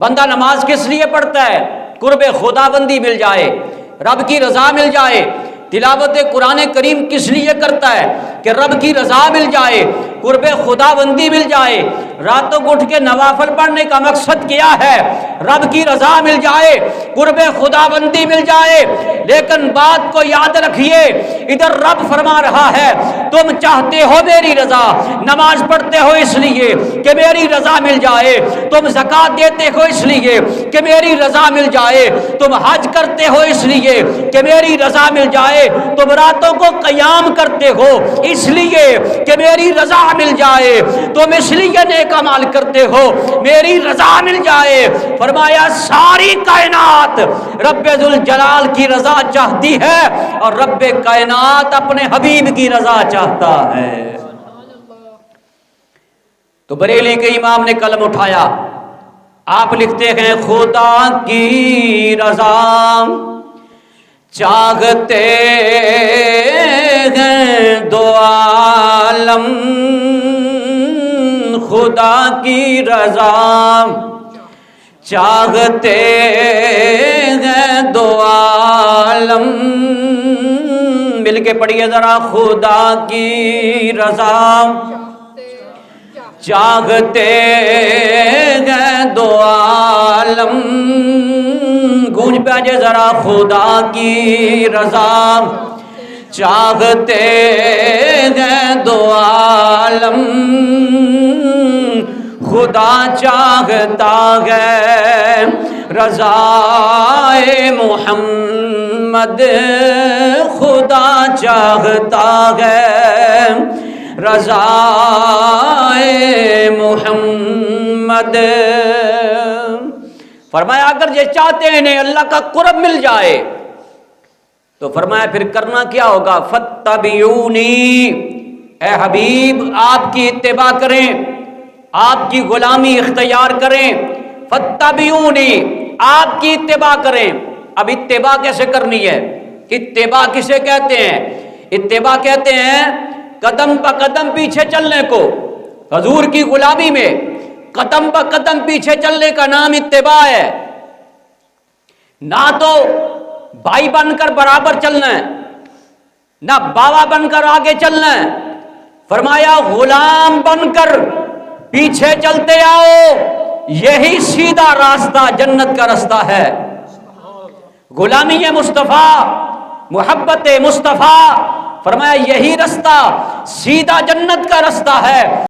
بندہ نماز کس لیے پڑھتا ہے؟ قرب خدا بندی مل جائے، رب کی رضا مل جائے۔ تلاوت قرآن کریم کس لیے کرتا ہے؟ کہ رب کی رضا مل جائے، قرب خدا بندی مل جائے۔ راتوں کو اٹھ کے نوافل پڑھنے کا مقصد کیا ہے؟ رب کی رضا مل جائے، قرب خدا بندی مل جائے۔ لیکن بات کو یاد رکھیے، ادھر رب فرما رہا ہے تم چاہتے ہو میری رضا، نماز پڑھتے ہو اس لیے کہ میری رضا مل جائے، تم زکوٰۃ دیتے ہو اس لیے کہ میری رضا مل جائے، تم حج کرتے ہو اس لیے کہ میری رضا مل جائے، تم راتوں کو قیام کرتے ہو اس لیے کہ میری رضا مل جائے، تم اس لیے نیک اعمال کرتے ہو میری رضا مل جائے۔ فرمایا ساری کائنات رب ذوالجلال کی رضا چاہتی ہے اور رب کائنات اپنے حبیب کی رضا چاہتا ہے۔ تو بریلی کے امام نے قلم اٹھایا، آپ لکھتے ہیں خدا کی رضا چاہتے ہیں دو عالم، خدا کی رضا چاہتے ہیں دو عالم، مل کے پڑھیے ذرا، خدا کی رضا چاہتے ہیں دو عالم، گونج پہ آجے ذرا، خدا کی رضا چاہتے ہیں دو عالم، خدا چاہتا ہے رضائے محمد، خدا چاہتا ہے رضائے محمد۔ فرمایا اگر یہ چاہتے ہیں انہیں اللہ کا قرب مل جائے تو فرمایا پھر کرنا کیا ہوگا؟ فاتبعونی، اے حبیب آپ کی اتباع کریں، آپ کی غلامی اختیار کریں، فاتبعونی آپ کی اتباع کریں۔ اب اتباع کیسے کرنی ہے؟ اتباع کسے کہتے ہیں؟ اتباع کہتے ہیں قدم پہ قدم پیچھے چلنے کو۔ حضور کی غلامی میں قدم پہ قدم پیچھے چلنے کا نام اتباع ہے۔ نہ تو بھائی بن کر برابر چلنا ہے، نہ باوا بن کر آگے چلنا ہے، فرمایا غلام بن کر پیچھے چلتے آؤ، یہی سیدھا راستہ جنت کا رستہ ہے۔ غلامی مصطفیٰ، محبت مصطفیٰ، فرمایا یہی رستہ سیدھا جنت کا رستہ ہے۔